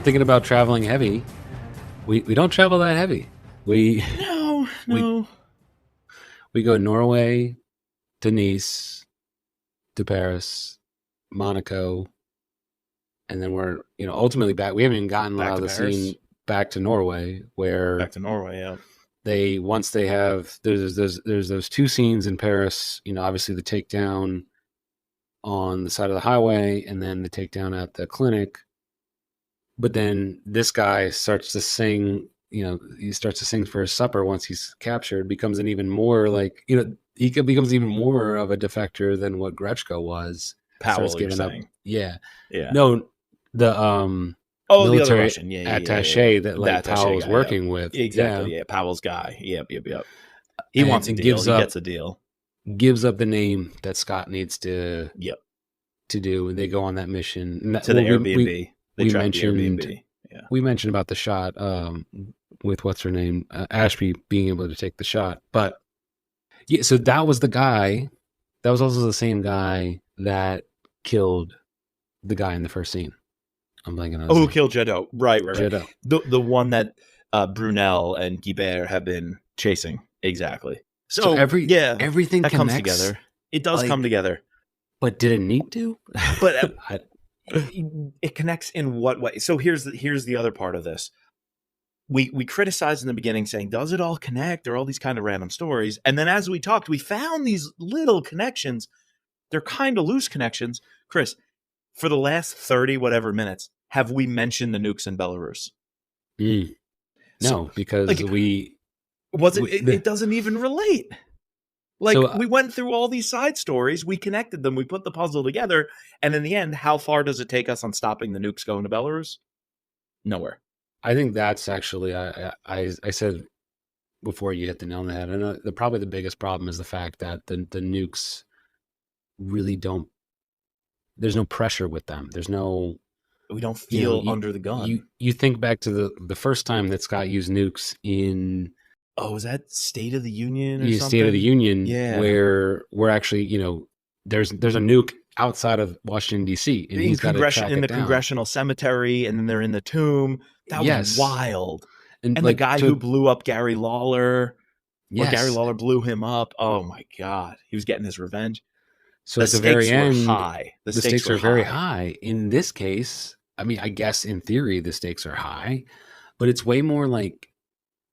thinking about traveling heavy. We don't travel that heavy. We No. we go Norway to Nice to Paris, Monaco, and then we're ultimately back. We haven't even gotten Back out of to the Paris. scene back to Norway, where Back to Norway, yeah. once they have there's those two scenes in Paris. Obviously the takedown on the side of the highway, and then the takedown at the clinic. But then this guy starts to sing. He starts to sing for his supper once he's captured. Becomes an even more he becomes even more of a defector than what Grechko was. Powell, Starts you're giving up. saying. Yeah. Yeah. No, the Oh, the other military Russian. Yeah. attaché that The attaché Powell was guy, working with. Exactly, yeah. Powell's guy. Yep. He wants a and deal. He gets a deal. Gives up the name that Scott needs to Yep. to do. And they go on that mission. And To the Airbnb. We mentioned the Airbnb. Yeah. We mentioned about the shot with what's her name, Ashby being able to take the shot. But yeah, so that was the guy. That was also the same guy that killed the guy in the first scene. I'm blanking on his who name. killed Jadot? Right. Jadot. The one that Brunel and Guibert have been chasing. Exactly. So everything that connects, comes together. It does come together. But did it need to? But it connects in what way? So here's the other part of this. We criticized in the beginning saying, does it all connect? There are all these kind of random stories. And then as we talked, we found these little connections. They're kind of loose connections. Chris, for the last 30 whatever minutes, have we mentioned the nukes in Belarus? No, because it doesn't even relate. We went through all these side stories, we connected them, we put the puzzle together, and in the end, how far does it take us on stopping the nukes going to Belarus? Nowhere. I think that's actually, I said before you hit the nail on the head, I know probably the biggest problem is the fact that the nukes really don't, there's no pressure with them. We don't feel under the gun. You think back to the first time that Scott used nukes in... Oh, was that State of the Union or something? State of the Union, yeah. where we're actually, there's a nuke outside of Washington, D.C., and he's got to track it down. In the congressional cemetery, and then they're in the tomb. That was wild. And the guy who blew up Gary Lawler, or Gary Lawler blew him up. Oh, my God. He was getting his revenge. So at the very end, high. The stakes are very high. In this case, I mean, I guess in theory, the stakes are high, but it's way more like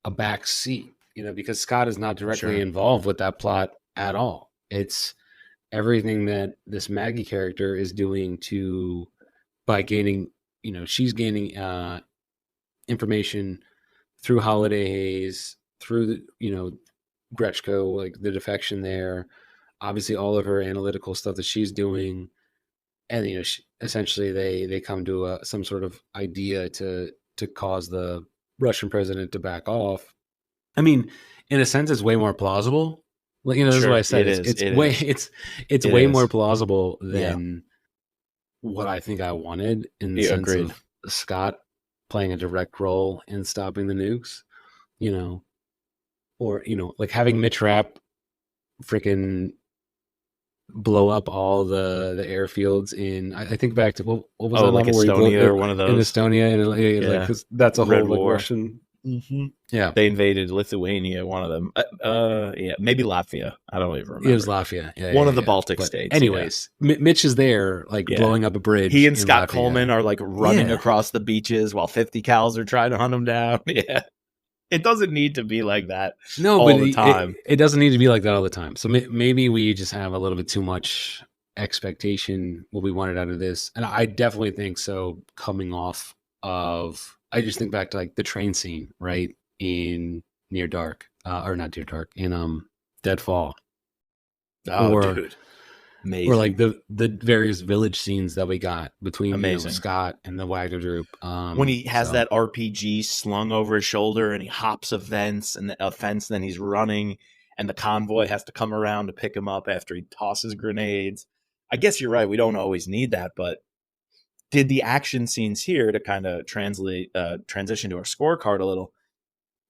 a back seat. Because Scott is not directly involved with that plot at all. It's everything that this Maggie character is doing by gaining, she's gaining information through Holiday Hayes, through Grechko, like the defection there, obviously all of her analytical stuff that she's doing, and essentially they come to some sort of idea to cause the Russian president to back off. I mean, in a sense, it's way more plausible. This is what I said. It's way more plausible than what I think I wanted in the sense of Scott playing a direct role in stopping the nukes, or like having Mitch Rapp freaking blow up all the airfields in. I think back to what was that like Estonia or one of those in Estonia, and cause that's a whole Russian. Mm-hmm. Yeah, they invaded Lithuania. One of them, maybe Latvia. I don't even remember. It was Latvia. Yeah, one of the Baltic states. Anyways, Mitch is there, blowing up a bridge. He and Scott Coleman are running across the beaches while 50 cals are trying to hunt him down. Yeah, it doesn't need to be like that. All the time. It doesn't need to be like that all the time. So maybe we just have a little bit too much expectation what we wanted out of this, and I definitely think so. Coming off of. I just think back to the train scene, right, in Near Dark, or not Near Dark, in Deadfall. Dude. Amazing. Or the various village scenes that we got between Scott and the Wagner group. When he has that RPG slung over his shoulder and he hops a fence, and then he's running, and the convoy has to come around to pick him up after he tosses grenades. I guess you're right. We don't always need that, but did the action scenes here, to kind of transition to our scorecard a little,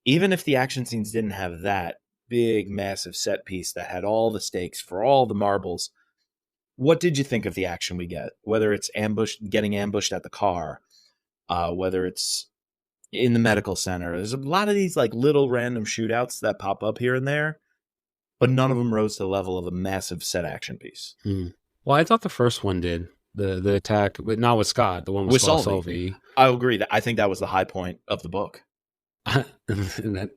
even if the action scenes didn't have that big, massive set piece that had all the stakes for all the marbles, what did you think of the action we get? Whether it's getting ambushed at the car, whether it's in the medical center. There's a lot of these like little random shootouts that pop up here and there, but none of them rose to the level of a massive set action piece. Well, I thought the first one did the attack, but not with Scott. The one with Solvi. I agree. I think that was the high point of the book. And that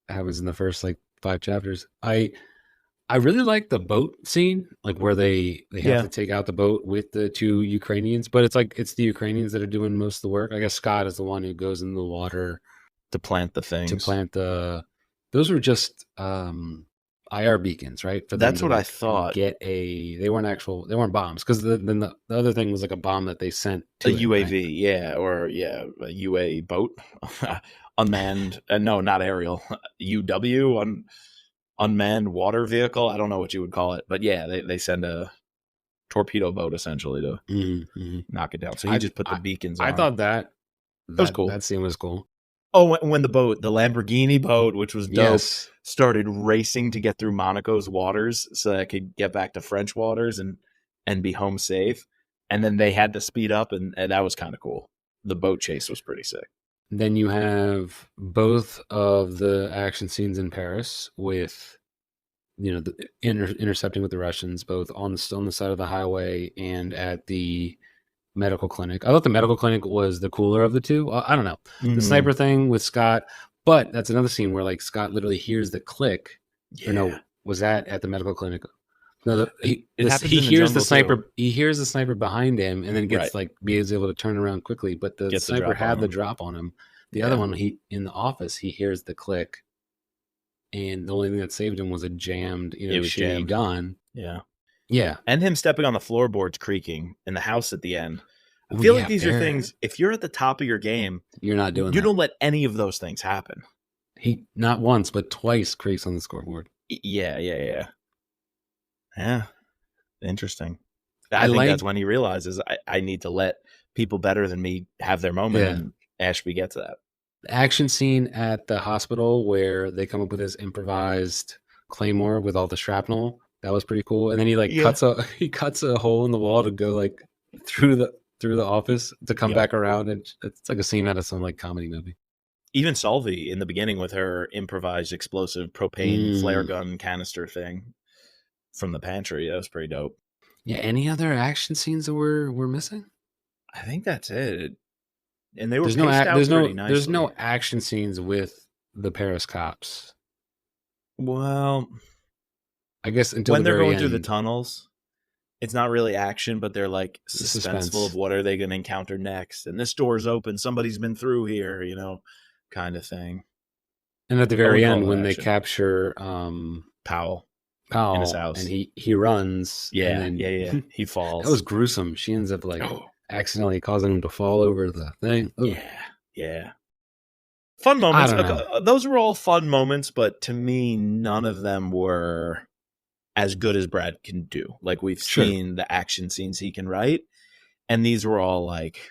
happens in the first like 5 chapters. I really like the boat scene, like where they have to take out the boat with the 2 Ukrainians, but it's the Ukrainians that are doing most of the work. I guess Scott is the one who goes in the water to plant the things. Those were just IR beacons, right? That's what I thought. They weren't bombs, because the other thing was like a bomb that they sent to a UAV, right? A UA boat, unmanned. No, not aerial. UW unmanned water vehicle. I don't know what you would call it, but yeah, they send a torpedo boat essentially to knock it down. So he just put the beacons on. I thought that was cool. That scene was cool. Oh, when the Lamborghini boat, which was dope, started racing to get through Monaco's waters so that it could get back to French waters and be home safe. And then they had to speed up, and that was kind of cool. The boat chase was pretty sick. Then you have both of the action scenes in Paris with, the intercepting with the Russians, both on the side of the highway and at the medical clinic. I thought the medical clinic was the cooler of the two. I don't know. The sniper thing with Scott, but that's another scene where like Scott literally hears the click. Yeah. Or no, was that at the medical clinic? No, he hears the sniper. Too. He hears the sniper behind him, and then gets is able to turn around quickly. But the sniper had the drop on him. The other one, in the office, he hears the click, and the only thing that saved him was a jammed, shitty gun. Yeah, and him stepping on the floorboards creaking in the house at the end. I feel like these are things. If you're at the top of your game, you're not doing. You don't let any of those things happen. He not once but twice creaks on the scoreboard. Yeah. Interesting. I think that's when he realizes I need to let people better than me have their moment, and Ashby gets that. The action scene at the hospital where they come up with this improvised claymore with all the shrapnel, that was pretty cool. And then he cuts a hole in the wall to go like through the office to come back around, and it's like a scene out of some like comedy movie. Even Solvi in the beginning with her improvised explosive propane flare gun canister thing from the pantry, that was pretty dope. Yeah, any other action scenes that we're missing? I think that's it. And they were there's no action scenes with the Paris cops. Well, I guess when they're going through the tunnels, it's not really action, but they're like suspenseful of what are they going to encounter next. And this door's open, somebody's been through here, kind of thing. And at the very end, when they capture Powell in his house, and he runs, he falls. That was gruesome. She ends up accidentally causing him to fall over the thing. Ooh. Yeah. Fun moments. Those were all fun moments, but to me, none of them were as good as Brad can do. Like, we've seen the action scenes he can write, and these were all like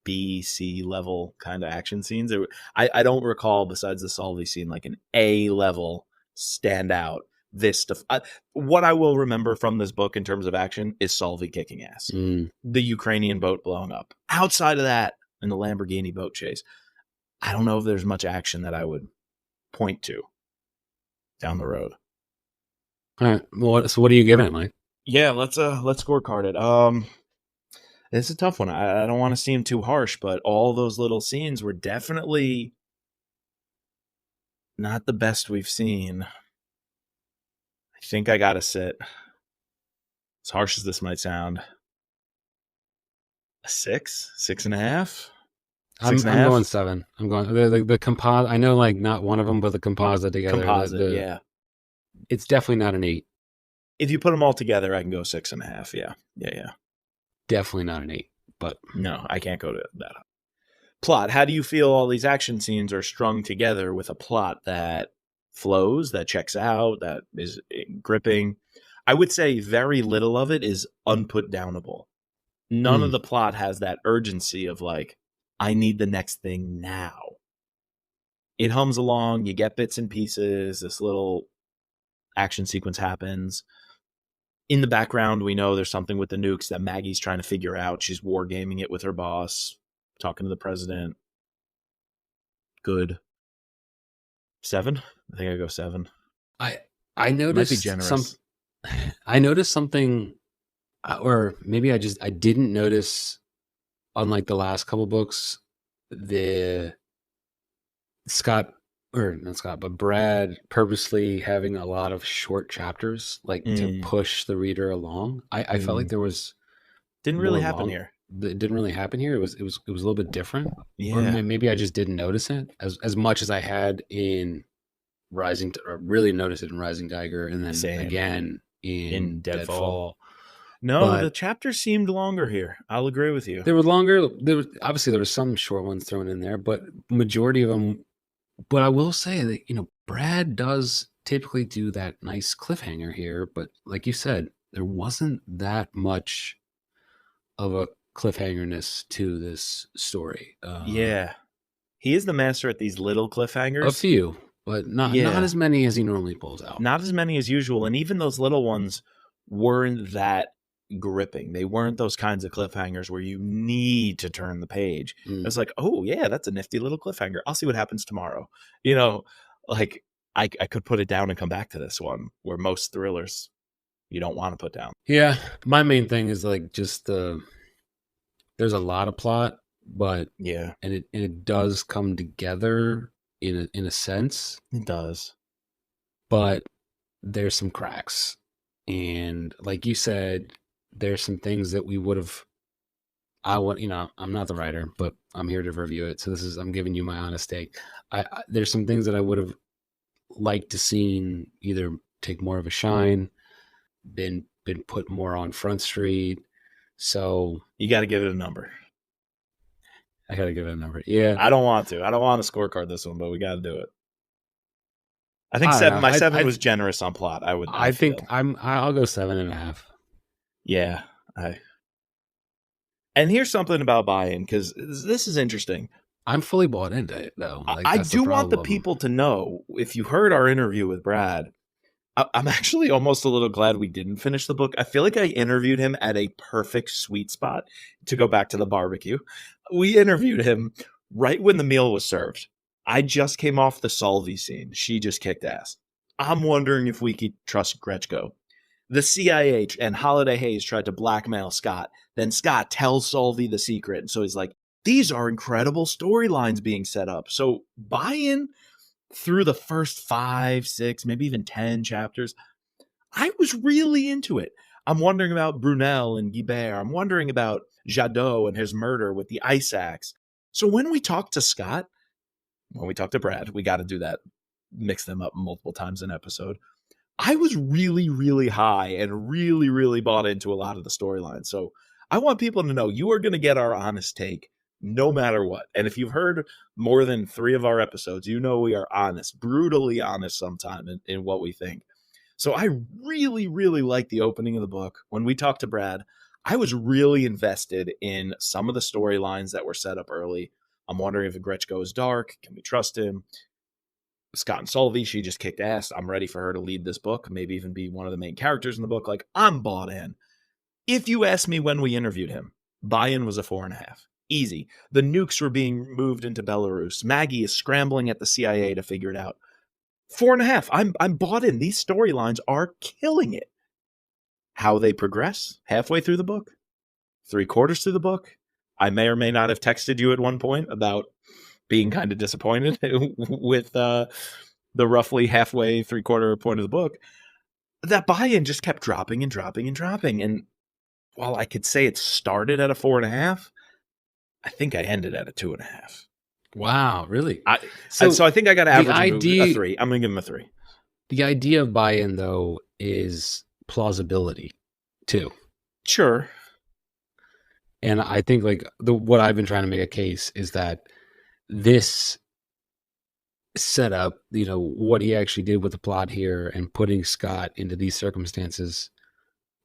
B, C level kind of action scenes. I don't recall, besides the Solvi scene, like an A level standout. This stuff. What I will remember from this book in terms of action is Solvi kicking ass. The Ukrainian boat blowing up. Outside of that, and the Lamborghini boat chase, I don't know if there's much action that I would point to down the road. All right. Well, so what are you giving it, Mike? Yeah, let's scorecard it. It's a tough one. I don't want to seem too harsh, but all those little scenes were definitely not the best we've seen. I think I gotta sit, as harsh as this might sound, a 6.5. I'm going 7. I'm going the composite. I know, like, not one of them, but the composite together. It's definitely not an 8. If you put them all together, I can go 6.5. Yeah. Definitely not an 8. But no, I can't go to that. Plot. How do you feel all these action scenes are strung together with a plot that flows, that checks out, that is gripping? I would say very little of it is unputdownable. None of the plot has that urgency of like, I need the next thing now. It hums along, you get bits and pieces, this little action sequence happens. In the background, we know there's something with the nukes that Maggie's trying to figure out. She's wargaming it with her boss. talking to the president. Good. 7? I think I go 7. I Might be noticed generous. I noticed something, or maybe I didn't notice, unlike the last couple books, the Scott, or not Scott, but Brad purposely having a lot of short chapters, like to push the reader along. I felt like there was Didn't really more happen long. here. It didn't really happen here. It was a little bit different, or Yeah. maybe I just didn't notice it as much as I had in Rising, or really noticed it in Rising Tiger, and then Same. again in Deadfall. No, But the chapters seemed longer here. I'll agree with you. they were longer. There was some short ones thrown in there, but majority of them. But I will say that Brad does typically do that nice cliffhanger here, but like you said, there wasn't that much of a cliffhangerness to this story. Yeah. He is the master at these little cliffhangers. A few, but not as many as he normally pulls out. Not as many as usual. And even those little ones weren't that gripping. They weren't those kinds of cliffhangers where you need to turn the page. It's like, oh, yeah, that's a nifty little cliffhanger. I'll see what happens tomorrow. Like I could put it down and come back to this one, where most thrillers you don't want to put down. Yeah. My main thing is like just there's a lot of plot, but yeah, and it does come together in a sense. It does. But there's some cracks. And like you said, there's some things that we would have, I'm not the writer, but I'm here to review it. So I'm giving you my honest take. There's some things that I would have liked to seen either take more of a shine, been put more on Front Street. So you got to give it a number. I got to give it a number. Yeah. I don't want to scorecard this one, but we got to do it. I think 7. My 7 was generous on plot. I'll go 7.5. Yeah. And here's something about buy-in, because this is interesting. I'm fully bought into it, though. Like, I do want the people to know, if you heard our interview with Brad, I'm actually almost a little glad we didn't finish the book. I feel like I interviewed him at a perfect sweet spot. To go back to the barbecue, we interviewed him right when the meal was served. I just came off the Solvay scene. She just kicked ass. I'm wondering if we could trust Gretchko. The CIA and Holiday Hayes tried to blackmail Scott. Then Scott tells Solvay the secret. And so he's like, these are incredible storylines being set up. So buy-in through the first 5, 6, maybe even 10 chapters, I was really into it. I'm wondering about Brunel and Guibert. I'm wondering about Jadot and his murder with the ice axe. So when we talk to Scott, when we talk to Brad, we got to do that, mix them up multiple times an episode. I was really, really high and really, really bought into a lot of the storylines. So I want people to know you are going to get our honest take no matter what. And if you've heard more than 3 of our episodes, you know we are honest, brutally honest sometimes in what we think. So I really, really like the opening of the book. When we talked to Brad, I was really invested in some of the storylines that were set up early. I'm wondering if Gretchko is dark. Can we trust him? Scott and Solvay, she just kicked ass. I'm ready for her to lead this book, maybe even be one of the main characters in the book. Like, I'm bought in. If you asked me when we interviewed him, buy-in was a 4.5. Easy. The nukes were being moved into Belarus. Maggie is scrambling at the CIA to figure it out. 4.5. I'm bought in. These storylines are killing it. How they progress halfway through the book, 3/4 through the book. I may or may not have texted you at one point about being kind of disappointed with the roughly halfway 3/4 point of the book. That buy-in just kept dropping and dropping and dropping. And while I could say it started at a 4.5, I think I ended at a 2.5. Wow, really? So I think I got to average a 3. I'm going to give him a 3. The idea of buy-in, though, is plausibility, too. Sure. And I think what I've been trying to make a case is that this setup, what he actually did with the plot here and putting Scott into these circumstances,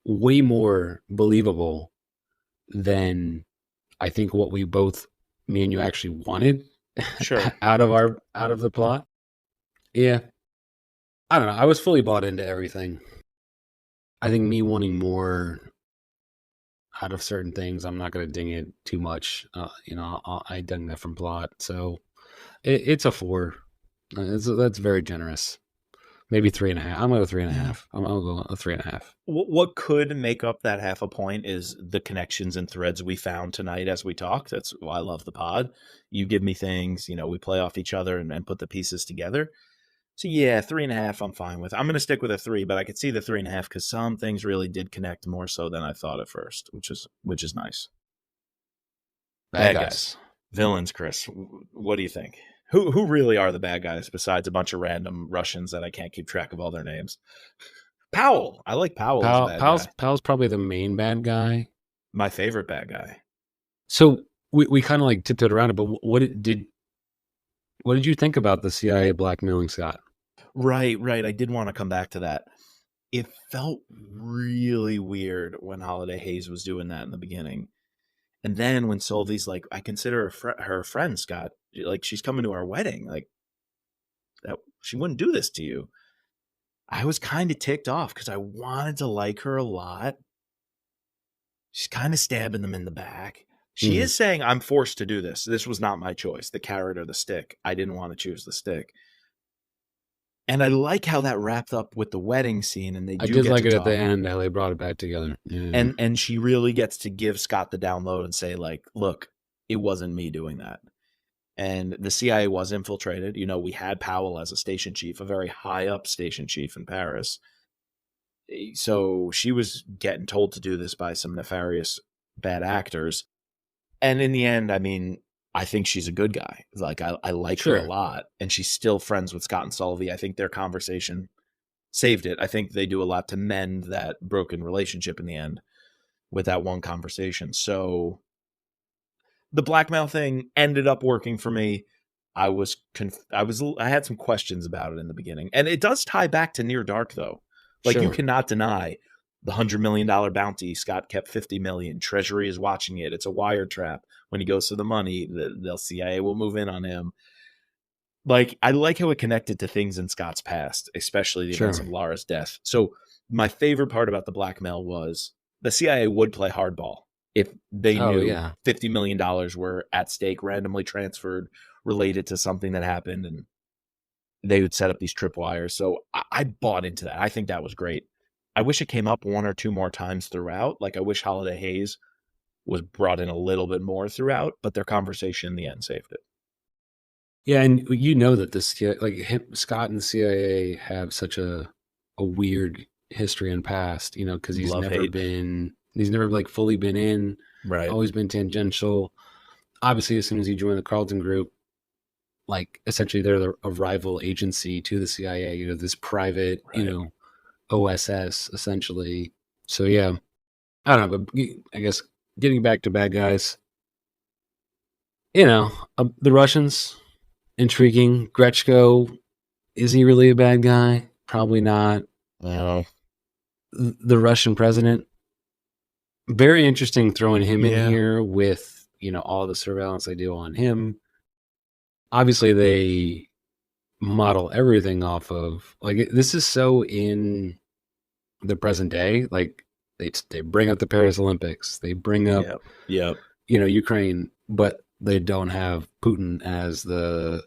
way more believable than I think what we both, me and you, actually wanted. Sure. out of the plot. Yeah. I don't know. I was fully bought into everything. I think me wanting more, out of certain things. I'm not going to ding it too much. I ding that from plot. So it's a 4. That's very generous. Maybe 3.5. I'm going to go 3.5. I'll go a 3.5. What could make up that half a point is the connections and threads we found tonight as we talk. That's why I love the pod. You give me things, we play off each other and put the pieces together. So yeah, 3.5 I'm fine with. I'm going to stick with a 3, but I could see the 3.5 because some things really did connect more so than I thought at first, which is nice. Bad guys. Villains, Chris. What do you think? Who really are the bad guys besides a bunch of random Russians that I can't keep track of all their names? Powell. I like Powell as a bad guy. Powell's probably the main bad guy. My favorite bad guy. So we kind of like tiptoed around it, but what did you think about the CIA blackmailing Scott? Right. I did want to come back to that. It felt really weird when Holiday Hayes was doing that in the beginning. And then when Solvy's like, I consider her friend, Scott, like she's coming to our wedding, like that she wouldn't do this to you. I was kind of ticked off because I wanted to like her a lot. She's kind of stabbing them in the back. She is saying, I'm forced to do this. This was not my choice, the carrot or the stick. I didn't want to choose the stick. And I like how that wrapped up with the wedding scene. And I did like it at the end, how they brought it back together. Yeah. And she really gets to give Scott the download and say, like, look, it wasn't me doing that. And the CIA was infiltrated. We had Powell as a station chief, a very high up station chief in Paris. So she was getting told to do this by some nefarious bad actors. And in the end, I mean, I think she's a good guy. Like, I like her a lot. And she's still friends with Scott and Solvay. I think their conversation saved it. I think they do a lot to mend that broken relationship in the end with that one conversation. So the blackmail thing ended up working for me. I had some questions about it in the beginning. And it does tie back to Near Dark, though. Like, you cannot deny the $100 million bounty. Scott kept $50 million. Treasury is watching it. It's a wire trap. When he goes for the money, the CIA will move in on him. Like, I like how it connected to things in Scott's past, especially the events of Lara's death. So my favorite part about the blackmail was the CIA would play hardball if they knew $50 million were at stake, randomly transferred, related to something that happened, and they would set up these tripwires. So I bought into that. I think that was great. I wish it came up 1 or 2 more times throughout. Like, I wish Holiday Hayes was brought in a little bit more throughout, but their conversation in the end saved it. Yeah, and that Scott and the CIA have such a weird history and past, because he's never like fully been in, right? Always been tangential. Obviously, as soon as he joined the Carlton Group, like essentially they're a rival agency to the CIA, this private, OSS essentially. So yeah, I don't know, but I guess getting back to bad guys, the Russians, intriguing. Grechko, is he really a bad guy? Probably not. No. The Russian president, very interesting throwing him in here with, all the surveillance they do on him. Obviously, they model everything off of, like, this is so in the present day. Like, they bring up the Paris Olympics. They bring up, Ukraine, but they don't have Putin as the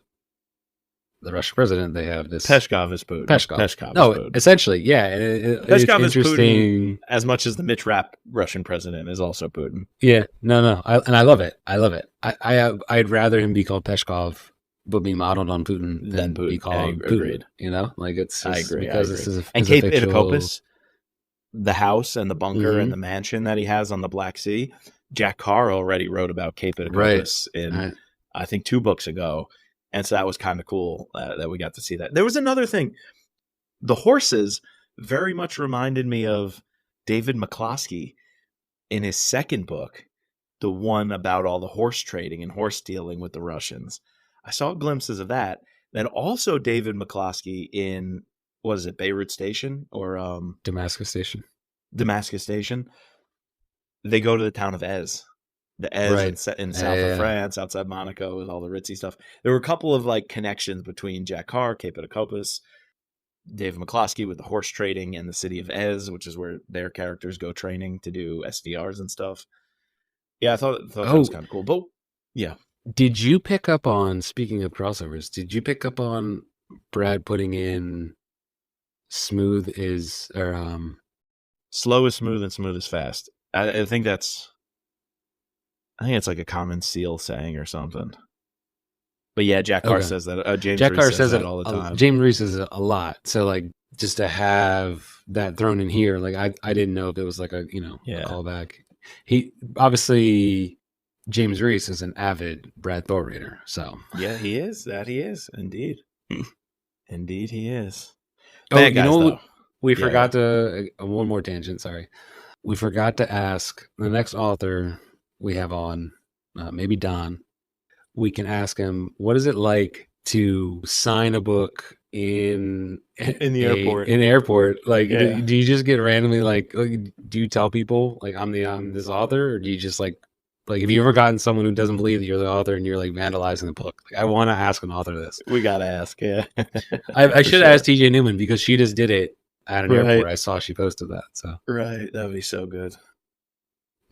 Russian president. They have this Peskov is Putin. Putin. Essentially, yeah. Peskov is Putin as much as the Mitch Rapp Russian president is also Putin. Yeah, no, I love it. I'd rather him be called Peskov, but be modeled on Putin than be called Putin. Agreed. Like, it's just, I agree because I agree. This is and Cape Itakopis, the house and the bunker and the mansion that he has on the Black Sea. Jack Carr already wrote about Cape Itakopis in I think 2 books ago. And so that was kind of cool that we got to see that. There was another thing. The horses very much reminded me of David McCloskey in his second book, the one about all the horse trading and horse dealing with the Russians. I saw glimpses of that. Then also David McCloskey in, what is it, Beirut Station or Damascus Station. They go to the town of Ez. The Ez in south of France, outside Monaco, with all the ritzy stuff. There were a couple of like connections between Jack Carr, Cape Itakopis. Dave McCloskey with the horse trading and the city of Ez, which is where their characters go training to do SDRs and stuff. Yeah, I thought that was kind of cool. But yeah. Did you pick up on, speaking of crossovers, did you pick up on Brad putting in smooth is, or slow is smooth and smooth is fast? I think it's like a common SEAL saying or something. But yeah, Jack Carr says that. James Reese says that all the time. James Reese says it a lot. So like, just to have that thrown in here, like I didn't know if it was like a a callback. He obviously, James Reese is an avid Brad Thor reader. So yeah, he is. That he is indeed. Indeed, he is. Bad guys, we forgot to one more tangent. Sorry, we forgot to ask the next author we have on, maybe Don. We can ask him, what is it like to sign a book in the airport? In the airport, like, do you just get randomly like? Do you tell people like I'm this author, or do you just like have you ever gotten someone who doesn't believe that you're the author and you're like vandalizing the book? Like, I want to ask an author this. We gotta ask, yeah. I should have asked TJ Newman because she just did it at an airport. I saw she posted that. So right, that'd be so good.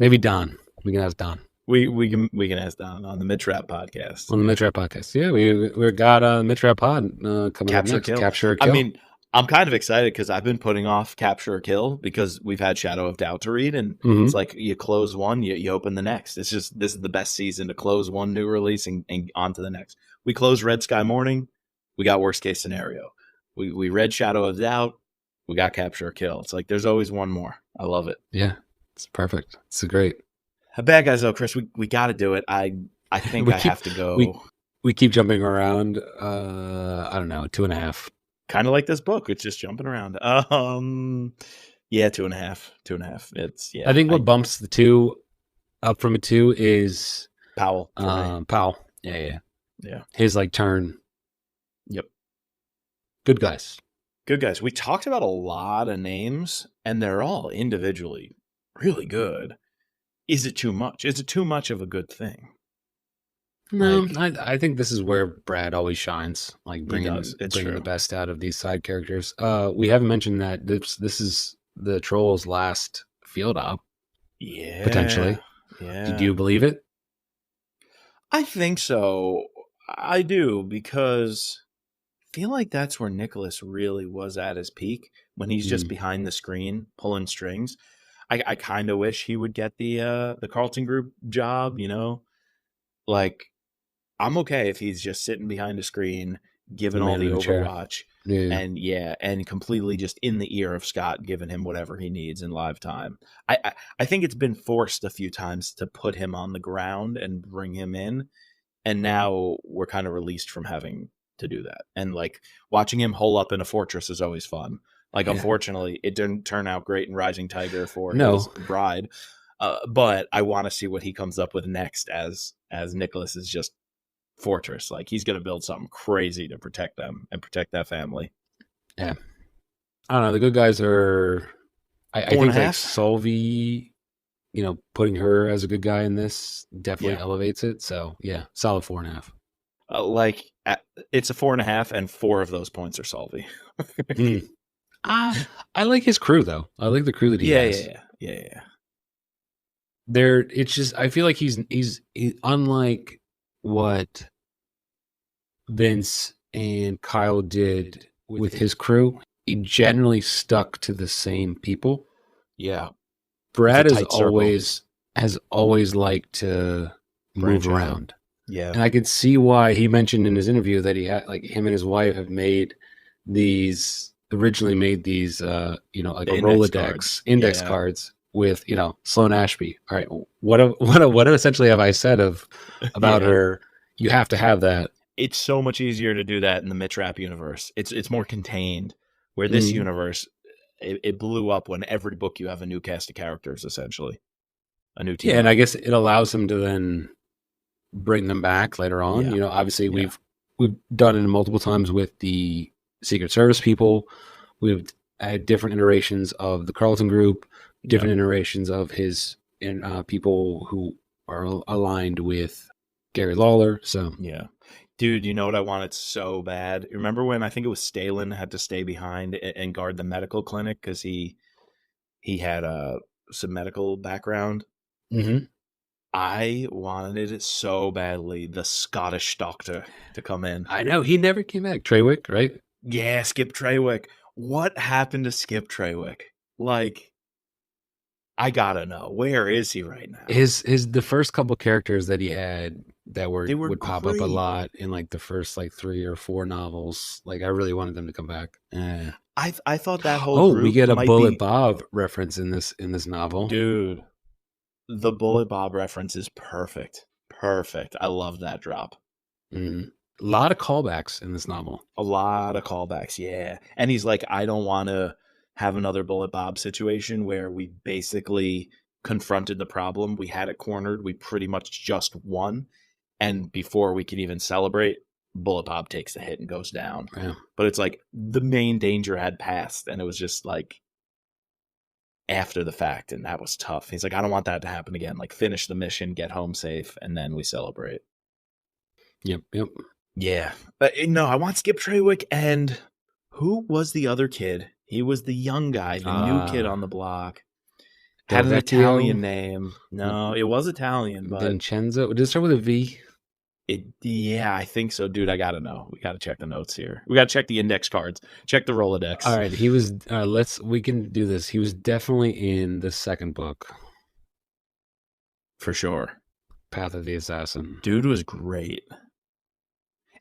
Maybe Don. We can ask Don. We can ask Don on the Mid-Trap podcast. On the Mid-Trap podcast, yeah, we got a Mid-Trap pod coming up next. Capture or Kill. I mean, I'm kind of excited because I've been putting off Capture or Kill because we've had Shadow of Doubt to read, and it's like you close one, you open the next. It's just this is the best season to close one new release and on to the next. We closed Red Sky Morning, we got Worst Case Scenario. We read Shadow of Doubt, we got Capture or Kill. It's like there's always one more. I love it. Yeah, it's perfect. It's great. Bad guys though, Chris. We got to do it. I think I have to go. We keep jumping around. I don't know, 2.5. Kind of like this book. It's just jumping around. Yeah, 2.5. 2.5. It's I think what bumps the 2 up from a 2 is Powell. Powell. Yeah. His like turn. Yep. Good guys. We talked about a lot of names, and they're all individually really good. Is it too much? Is it too much of a good thing? No, I think this is where Brad always shines, like bringing the best out of these side characters. We haven't mentioned that this is the Troll's last field op. Yeah. Potentially. Yeah. Do you believe it? I think so. I do, because I feel like that's where Nicholas really was at his peak, when he's just behind the screen pulling strings. I kind of wish he would get the Carlton Group job, like, I'm okay if he's just sitting behind a screen, giving all the Overwatch, and completely just in the ear of Scott, giving him whatever he needs in live time. I think it's been forced a few times to put him on the ground and bring him in, and now we're kind of released from having to do that. And like watching him hole up in a fortress is always fun. Like, unfortunately, it didn't turn out great in Rising Tiger for his bride. But I want to see what he comes up with next as Nicholas is just fortress. Like, he's going to build something crazy to protect them and protect that family. Yeah. I don't know. The good guys are, I think like Solvi, putting her as a good guy in this definitely elevates it. So yeah, solid 4.5. It's a 4.5, and 4 of those points are Solvi. I like his crew though. I like the crew that he has. Yeah. It's just, I feel like he's unlike what Vince and Kyle did with his crew. He generally stuck to the same people. Yeah. Brad has always liked to move around. Yeah. And I could see why he mentioned in his interview that he had, like, him and his wife have originally made these like a Rolodex index cards with Sloan Ashby. All right, what essentially have I said about her? You have to have that. It's so much easier to do that in the Mid-Trap universe. It's more contained. Where this universe, it blew up when every book you have a new cast of characters, essentially a new team. Yeah, and I guess it allows him to then bring them back later on. Obviously we've done it multiple times with the Secret Service people. We've had different iterations of the Carlton Group, different iterations of his people who are aligned with Gary Lawler. So Dude, you know what I wanted so bad? Remember when I think it was Stalin had to stay behind and guard the medical clinic because he had some medical background? Mm-hmm. I wanted it so badly, the Scottish doctor to come in. I know he never came back. Treywick, right? Yeah, Skip Treywick. What happened to Skip Treywick? Like, I gotta know. Where is he right now? His the first couple characters that he had that They were would pop up a great. lot in like the first like 3 or 4 novels. Like I really wanted them to come back. I thought that whole Oh, we group get a might Bullet be, Bob reference in this novel. dude. The Bullet Bob reference is perfect. Perfect. I love that drop. Mm. A lot of callbacks in this novel. A lot of callbacks, yeah. And he's like, I don't want to have another Bullet Bob situation where we basically confronted the problem. We had it cornered. We pretty much just won. And before we could even celebrate, Bullet Bob takes the hit and goes down. Yeah. But it's like the main danger had passed, and it was just like after the fact, and that was tough. He's like, I don't want that to happen again. Like, finish the mission, get home safe, and then we celebrate. Yep. Yeah. But no, I want Skip Treywick. And who was the other kid? He was the young guy, the new kid on the block. Had an Italian name. No, it was Italian, but Vincenzo. Did it start with a V? Yeah, I think so, dude. I gotta know. We gotta check the notes here. We gotta check the index cards. Check the Rolodex. All right, he was. We can do this. He was definitely in the second book, for sure. Path of the Assassin. Dude was great,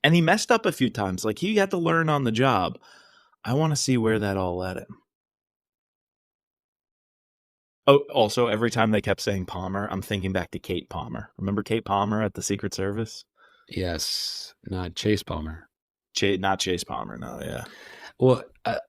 and he messed up a few times. Like, he had to learn on the job. I want to see where that all led him. Oh, also, every time they kept saying Palmer, I'm thinking back to Kate Palmer. Remember Kate Palmer at the Secret Service? Yes, not Chase Palmer. Not Chase Palmer, no, yeah. Well,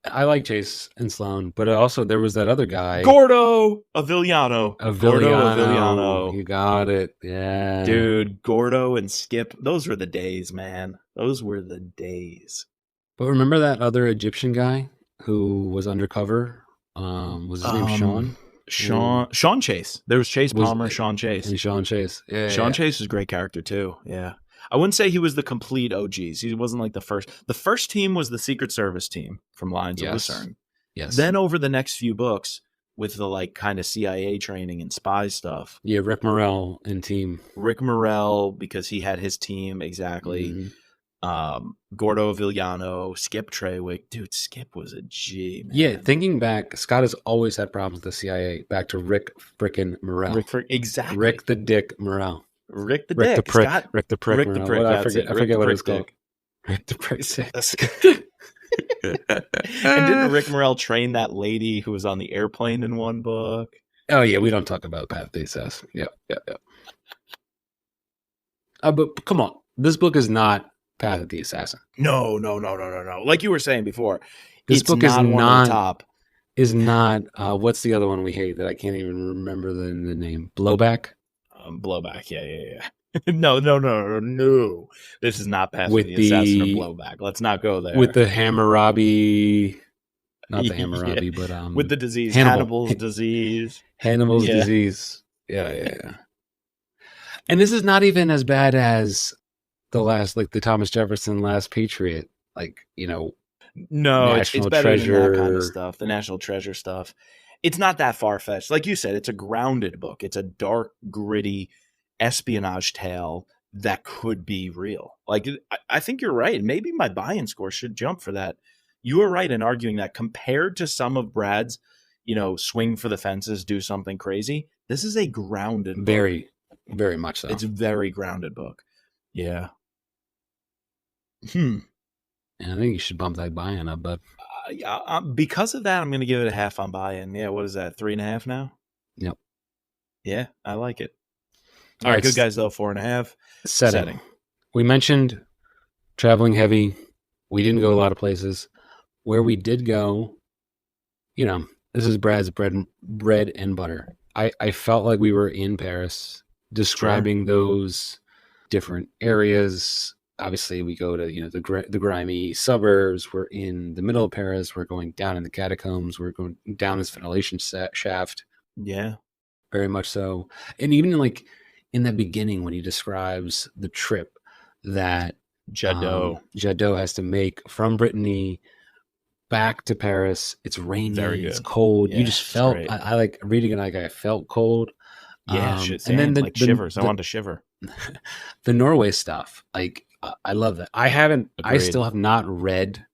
I like Chase and Sloan, but also there was that other guy. Gordo Aviliano. Gordo Aviliano. You got it. Yeah. Dude, Gordo and Skip, those were the days, man. Those were the days. But remember that other Egyptian guy who was undercover? Was his name Sean? Sean Chase. There was Chase Palmer, Sean Chase. And Sean Chase. Yeah. Sean Chase was a great character too. Yeah. I wouldn't say he was the complete OGs. He wasn't like the first. The first team was the Secret Service team from Lines of Lucerne. Yes. Then over the next few books, with the like kind of CIA training and spy stuff. Yeah, Rick Morell and team. Rick Morell, because he had his team, exactly. Mm-hmm. Gordo Aviliano, Skip Treywick. Dude, Skip was a G, man. Yeah, thinking back, Scott has always had problems with the CIA. Back to Rick frickin' Morell. Exactly. Rick the Dick Morell. Rick the Dick. Prick. Scott, Rick the Prick. Rick the Prick. I forget what it was called. Rick the Prick. And didn't Rick Morell train that lady who was on the airplane in one book? Oh, yeah. We don't talk about Path of the Assassin. Yeah. But come on. This book is not Path of the Assassin. No. Like you were saying before, this book is not one of the top. Is not. What's the other one we hate that I can't even remember the name? Blowback? Blowback. Yeah. No. This is not Path of the Assassin or Blowback. Let's not go there. With the Hammurabi. Not the Hammurabi, but with the disease. Hannibal's disease. Hannibal's disease. Yeah. And this is not even as bad as the last, like the Thomas Jefferson Last Patriot, like, No, it's National better Treasure. than that kind of stuff. The National Treasure stuff. It's not that far-fetched. Like you said, it's a grounded book. It's a dark, gritty espionage tale that could be real. Like, I think you're right. Maybe my buy-in score should jump for that. You were right in arguing that compared to some of Brad's, swing for the fences, do something crazy, this is a grounded book. Very, very much so. It's a very grounded book. Yeah. Yeah, I think you should bump that buy-in up, but because of that, I'm going to give it a half on buy-in. Yeah, what is that? 3.5 now? Yep. Yeah, I like it. All right, good guys though. 4.5. Setting. We mentioned traveling heavy. We didn't go a lot of places. Where we did go, this is Brad's bread and butter. I felt like we were in Paris, describing those different areas. Obviously, we go to the grimy suburbs. We're in the middle of Paris. We're going down in the catacombs. We're going down this ventilation shaft. Yeah, very much so. And even like in the beginning, when he describes the trip that Jadot has to make from Brittany back to Paris. It's rainy, Very good. it's cold. Yeah, You just felt. great. I like reading it. Like I felt cold. Yeah, shit, And then same. Like shivers. I wanted to shiver. the Norway stuff. Like I love that. I Agreed. still have not read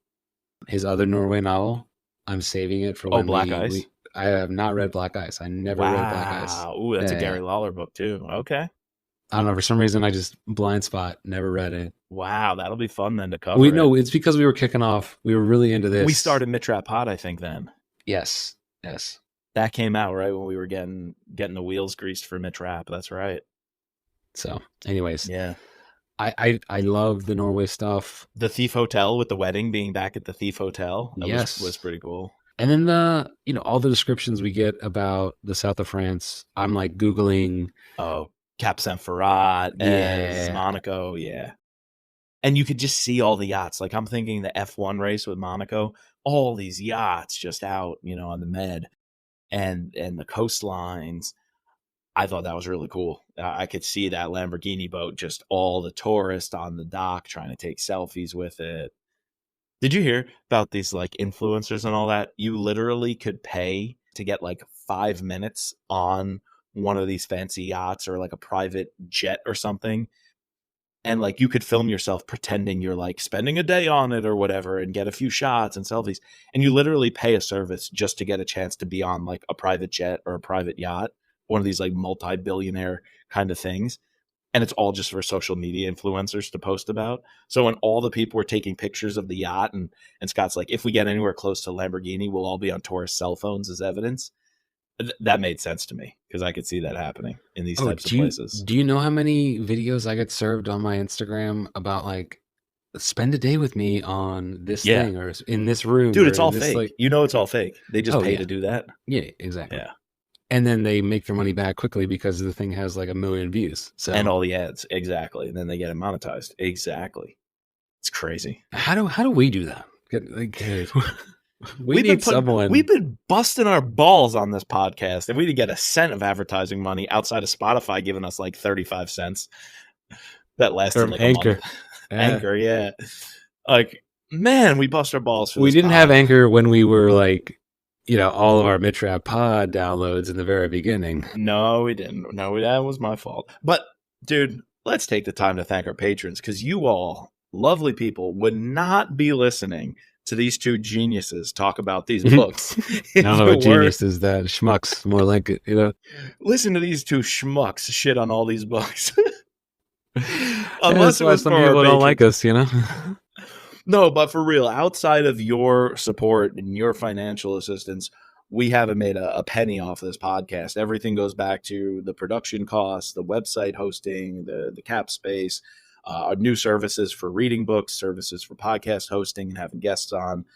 his other Norway novel. I'm saving it for when Black Ice. I have not read Black Ice. I never read Black Ice. Ooh, that's a Gary Lawler book too. Okay. I don't know. For some reason, I just blind spot. Never read it. Wow, that'll be fun then to cover. No, it's because we were kicking off. We were really into this. We started Mitrap Pod, I think. Then. Yes. That came out right when we were getting the wheels greased for Mitrap. That's right. So, anyways, yeah, I love the Norway stuff. The Thief Hotel with the wedding being back at the Thief Hotel. That was pretty cool. And then all the descriptions we get about the south of France. I'm like Googling. Oh, Cap Saint-Ferrat, Monaco, yeah. And you could just see all the yachts. Like I'm thinking the F1 race with Monaco, all these yachts just out, on the Med and the coastlines. I thought that was really cool. I could see that Lamborghini boat, just all the tourists on the dock trying to take selfies with it. Did you hear about these like influencers and all that? You literally could pay to get like 5 minutes on one of these fancy yachts or like a private jet or something. And like you could film yourself pretending you're like spending a day on it or whatever and get a few shots and selfies. And you literally pay a service just to get a chance to be on like a private jet or a private yacht, one of these like multi-billionaire kind of things. And it's all just for social media influencers to post about. So when all the people were taking pictures of the yacht and Scott's like, if we get anywhere close to Lamborghini, we'll all be on tourist cell phones as evidence. That made sense to me because I could see that happening in these types of places. Do you know how many videos I get served on my Instagram about like spend a day with me on this thing or in this room? Dude, it's all fake. Like, it's all fake. They just pay to do that. Yeah, exactly. Yeah. And then they make their money back quickly because the thing has like 1 million views. So and all the ads, exactly. And then they get it monetized. Exactly. It's crazy. How do we do that? We've been busting our balls on this podcast, and we didn't get a cent of advertising money outside of Spotify giving us like 35 cents. That lasted like Anchor. A month. Anchor, yeah. Like, man, we bust our balls for this. We didn't have Anchor when we were like, all of our Mitrap Pod downloads in the very beginning. No, we didn't. No, that was my fault. But, dude, let's take the time to thank our patrons because you all, lovely people, would not be listening to these two geniuses talk about these books. I don't know what genius is that. Schmucks, more like it, Listen to these two schmucks shit on all these books. Unless some people don't like us, No, but for real, outside of your support and your financial assistance, we haven't made a penny off of this podcast. Everything goes back to the production costs, the website hosting, the cap space, our new services for reading books, services for podcast hosting and having guests on.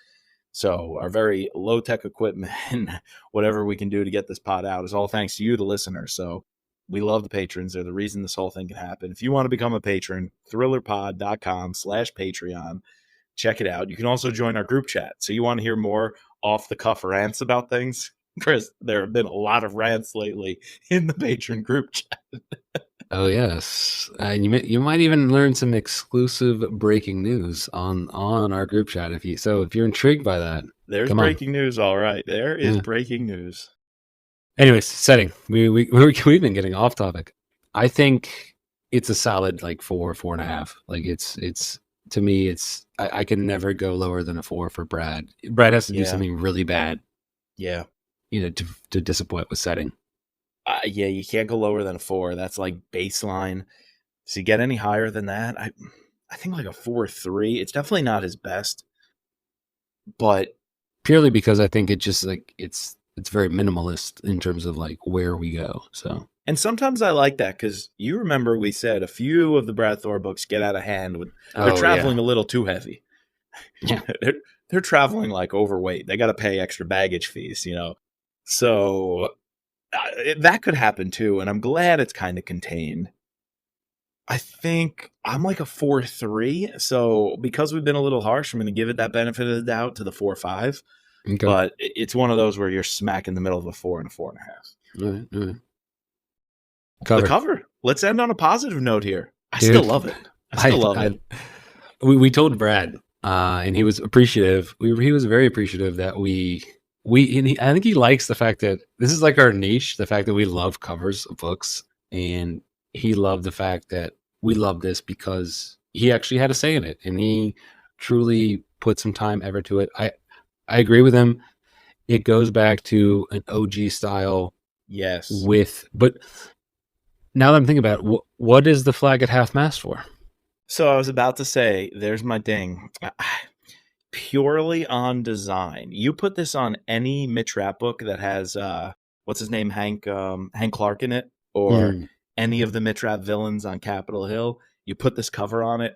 So our very low-tech equipment and whatever we can do to get this pod out is all thanks to you, the listeners. So we love the patrons. They're the reason this whole thing can happen. If you want to become a patron, thrillerpod.com/Patreon. Check it out. You can also join our group chat. So you want to hear more off-the-cuff rants about things? Chris, there have been a lot of rants lately in the patron group chat. Oh, yes. You might even learn some exclusive breaking news on our group chat. If you're intrigued by that, there's breaking news. All right. There is breaking news. Anyways, setting. We've been getting off topic. I think it's a solid like 4.5. Like it's to me, I can never go lower than a 4 for Brad. Brad has to do something really bad. Yeah. To disappoint with setting. Yeah, you can't go lower than a 4. That's like baseline. So you get any higher than that, I think like a 4.3. It's definitely not his best, but purely because I think it just like it's very minimalist in terms of like where we go. So, and sometimes I like that because you remember we said a few of the Brad Thor books get out of hand with they're traveling a little too heavy. Yeah, they're traveling like overweight. They got to pay extra baggage fees, So. That could happen too, and I'm glad it's kind of contained. I think I'm like a 4.3, so because we've been a little harsh, I'm going to give it that benefit of the doubt to the 4.5. Okay. But it's one of those where you're smack in the middle of a 4 and a 4.5. All right. The cover. Let's end on a positive note here. I still love it. I still love it. we told Brad, and he was appreciative. He was very appreciative that I think he likes the fact that this is like our niche, the fact that we love covers of books, and he loved the fact that we love this because he actually had a say in it, and he truly put some time, ever to it. I agree with him. It goes back to an OG style. Yes. But now that I'm thinking about it, what is the flag at half mast for? So I was about to say, there's my ding. Purely on design. You put this on any Mitch Rapp book that has what's his name, Hank Clark in it, or any of the Mitch Rapp villains on Capitol Hill. You put this cover on it,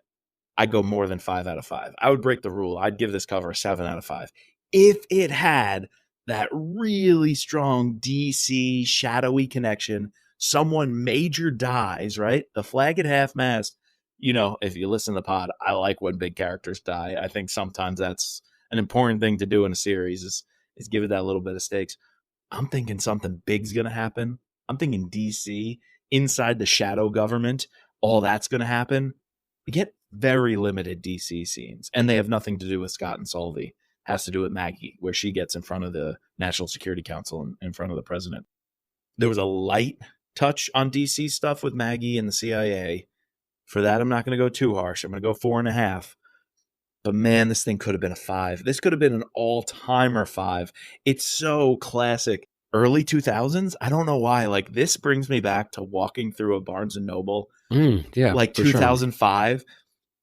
I'd go more than 5 out of 5. I would break the rule. I'd give this cover a 7 out of 5 if it had that really strong DC shadowy connection. Someone major dies, right? The flag at half mast. You know, if you listen to the pod, I like when big characters die. I think sometimes that's an important thing to do in a series is give it that little bit of stakes. I'm thinking something big's going to happen. I'm thinking DC, inside the shadow government, all that's going to happen. We get very limited DC scenes, and they have nothing to do with Scott and Solvay. It has to do with Maggie, where she gets in front of the National Security Council and in front of the president. There was a light touch on DC stuff with Maggie and the CIA. For that, I'm not going to go too harsh. I'm going to go 4.5. But man, this thing could have been a 5. This could have been an all-timer 5. It's so classic. Early 2000s? I don't know why. Like, this brings me back to walking through a Barnes & Noble. Yeah, like 2005,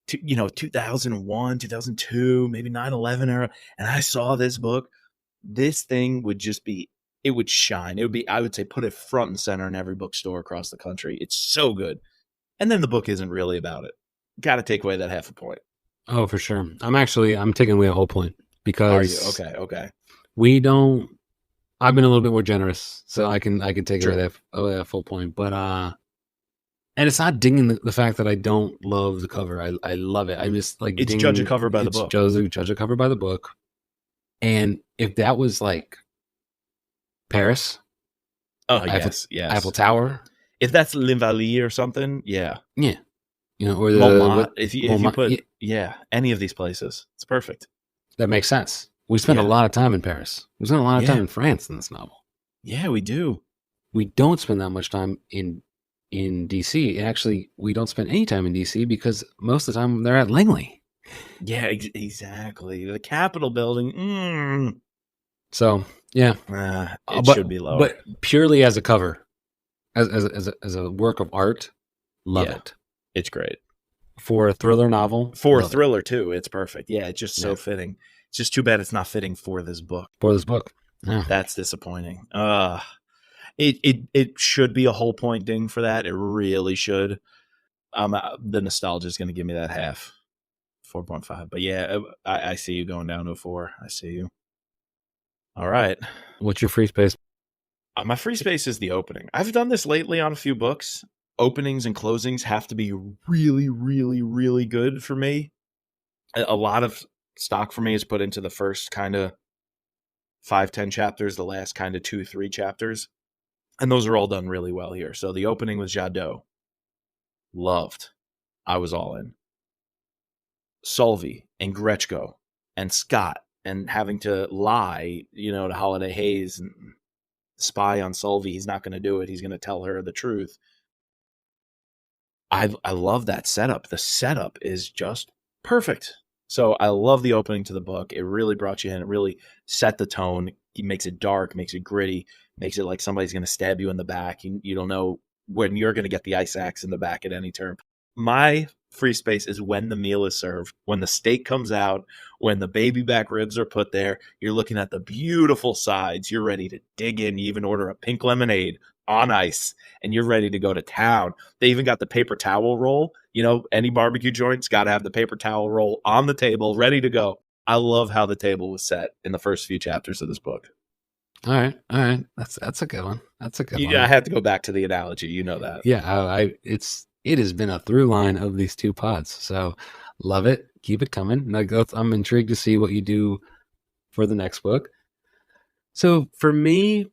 sure. 2001, 2002, maybe 9/11 era. And I saw this book. This thing would just be, it would shine. It would be, I would say, put it front and center in every bookstore across the country. It's so good. And then the book isn't really about it. Got to take away that half a point. Oh, for sure. I'm taking away a whole point because Okay. I've been a little bit more generous, so I can take away that full point. But and it's not dinging the fact that I don't love the cover. I love it. I just like it's judge a cover by the book. Judge a cover by the book. And if that was like Paris, yes, Eiffel Tower. If that's L'Invalide or something, yeah. You know, or the Montmartre, if you put any of these places, it's perfect. That makes sense. We spent a lot of time in Paris. We spent a lot of time in France in this novel. Yeah, we do. We don't spend that much time in DC. Actually, we don't spend any time in DC because most of the time they're at Langley. Yeah, exactly. The Capitol building. So yeah, it should be lower. But purely as a cover, as a work of art, love it. It's great for a thriller novel. For a thriller too, it's perfect. Yeah, it's just so fitting. It's just too bad it's not fitting for this book. Yeah. That's disappointing. It should be a whole point ding for that. It really should. The nostalgia is going to give me that half, 4.5. But yeah, I see you going down to a 4. I see you. All right. What's your free space? My free space is the opening. I've done this lately on a few books. Openings and closings have to be really, really, really good for me. A lot of stock for me is put into the first kind of 5-10 chapters, the last kind of 2-3 chapters. And those are all done really well here. So the opening was Jadot. Loved. I was all in. Solvay and Gretchko and Scot and having to lie, to Holiday Hayes and spy on Solvay. He's not going to do it. He's going to tell her the truth. I love that setup. The setup is just perfect. So I love the opening to the book. It really brought you in. It really set the tone. It makes it dark, makes it gritty, makes it like somebody's going to stab you in the back. You don't know when you're going to get the ice axe in the back at any turn. My free space is when the meal is served, when the steak comes out, when the baby back ribs are put there. You're looking at the beautiful sides. You're ready to dig in. You even order a pink lemonade on ice, and you're ready to go to town. They even got the paper towel roll. Any barbecue joint's got to have the paper towel roll on the table, ready to go. I love how the table was set in the first few chapters of this book. All right. That's a good one. one. I have to go back to the analogy. You know that. Yeah, it has been a through line of these two pods. So love it. Keep it coming. I'm intrigued to see what you do for the next book. So for me,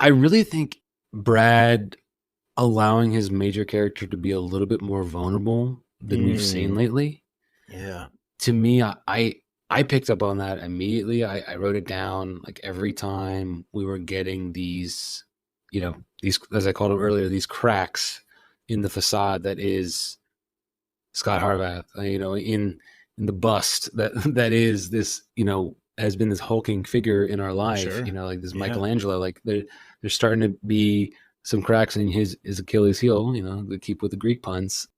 I really think Brad allowing his major character to be a little bit more vulnerable than we've seen lately. Yeah. To me, I picked up on that immediately. I wrote it down, like, every time we were getting these, these, as I called them earlier, these cracks in the facade that is Scot Harvath, in the bust that that is this, has been this hulking figure in our life, Sure. like this Yeah. Michelangelo. Like, there's starting to be some cracks in his Achilles heel, to keep with the Greek puns.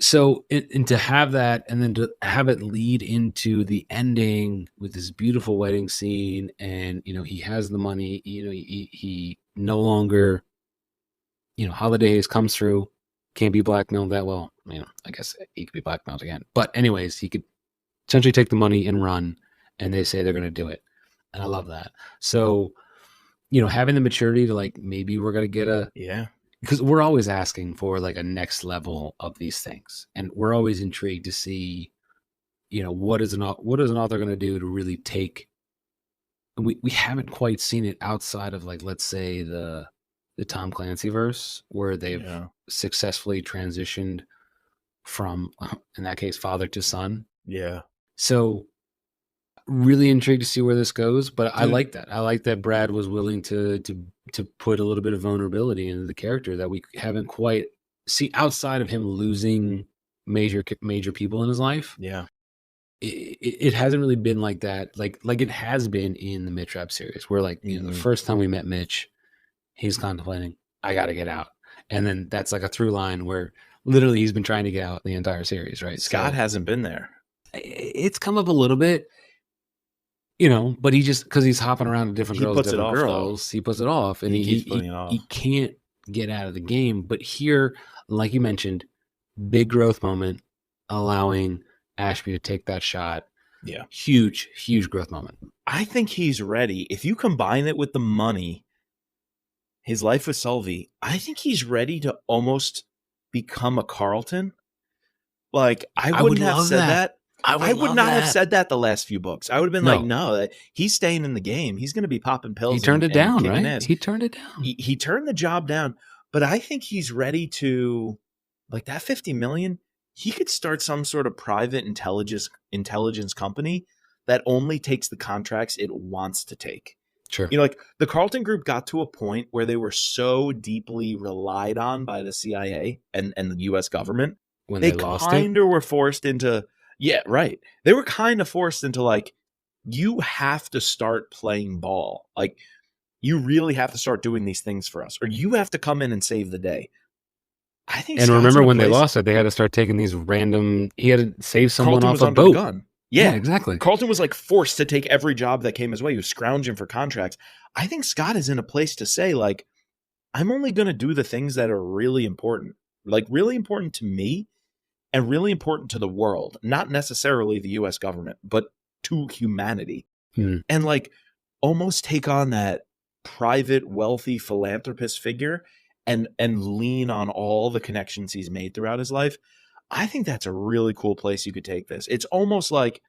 So, and to have that, and then to have it lead into the ending with this beautiful wedding scene, and he has the money, he no longer, holidays comes through, can't be blackmailed that well. I guess he could be blackmailed again, but anyways, he could essentially take the money and run, and they say they're going to do it, and I love that. So, having the maturity to, like, maybe we're going to get Yeah. because we're always asking for, like, a next level of these things, and we're always intrigued to see, what is an author going to do to really take. We haven't quite seen it outside of, like, let's say the Tom Clancy verse, where they've Yeah. successfully transitioned from, in that case, father to son. Yeah. So, really intrigued to see where this goes, but I Dude. like that. I like that Brad was willing to put a little bit of vulnerability into the character that we haven't quite see outside of him losing major people in his life. Yeah. It hasn't really been like that, like it has been in the Mitch Rapp series, where, like, the first time we met Mitch, he's contemplating, I got to get out, and then that's like a through line where literally he's been trying to get out the entire series, right? Scott hasn't been there. It's come up a little bit. But he just, because he's hopping around to different He girls, puts it different off, girls, he puts it off, and He keeps putting it off. he can't get out of the game. But here, like you mentioned, big growth moment, allowing Ashby to take that shot. Yeah. Huge growth moment. I think he's ready. If you combine it with the money, his life with Sully, I think he's ready to almost become a Carlton. Like, I wouldn't have said that. I would not have said that the last few books. I would have been like, no, he's staying in the game. He's going to be popping pills. He turned it down, right? Ass. He turned it down. He turned the job down, but I think he's ready to, like, that 50 million. He could start some sort of private intelligence company that only takes the contracts it wants to take. Sure. Like, the Carlton Group got to a point where they were so deeply relied on by the CIA and the U.S. government. When they lost it? Kind of were forced into, yeah, right. They were kind of forced into, like, you have to start playing ball. Like, you really have to start doing these things for us, or you have to come in and save the day. I think. And remember when they lost it, they had to start taking these random. He had to save someone off a boat. Gun. Yeah, exactly. Carlton was, like, forced to take every job that came his way. He was scrounging for contracts. I think Scott is in a place to say, like, I'm only going to do the things that are really important, like, really important to me and really important to the world, not necessarily the U.S. government, but to humanity. And, like, almost take on that private, wealthy philanthropist figure and lean on all the connections he's made throughout his life. I think that's a really cool place you could take this. It's almost like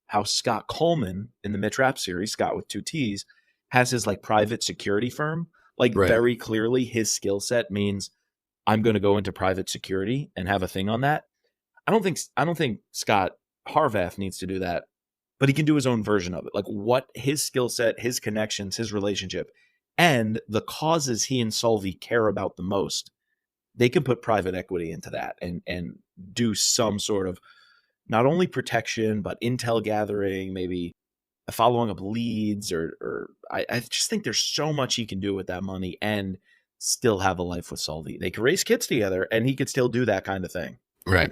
how Scott Coleman in the Mitch Rapp series, Scott with 2 T's, has his, like, private security firm. Like, right. Very clearly his skill set means I'm going to go into private security and have a thing on that. I don't think Scott Harvath needs to do that, but he can do his own version of it. Like, what his skill set, his connections, his relationship, and the causes he and Sully care about the most, they can put private equity into that and do some sort of not only protection, but intel gathering, maybe following up leads, or I just think there's so much he can do with that money and still have a life with Sully. They could raise kids together and he could still do that kind of thing. Right.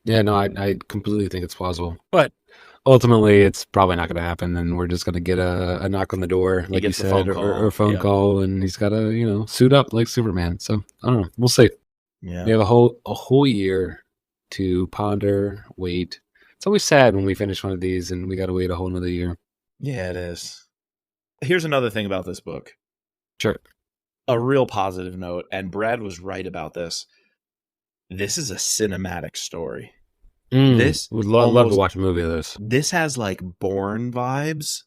Yeah, no, I completely think it's plausible, but ultimately it's probably not going to happen. And we're just going to get a knock on the door, like you said, or a phone call, and he's got to, suit up like Superman. So I don't know. We'll see. Yeah. We have a whole year to ponder, wait. It's always sad when we finish one of these and we got to wait a whole nother year. Yeah, it is. Here's another thing about this book. Sure. A real positive note, and Brad was right about this. This is a cinematic story. This would love to watch a movie of this. This has, like, Bourne vibes.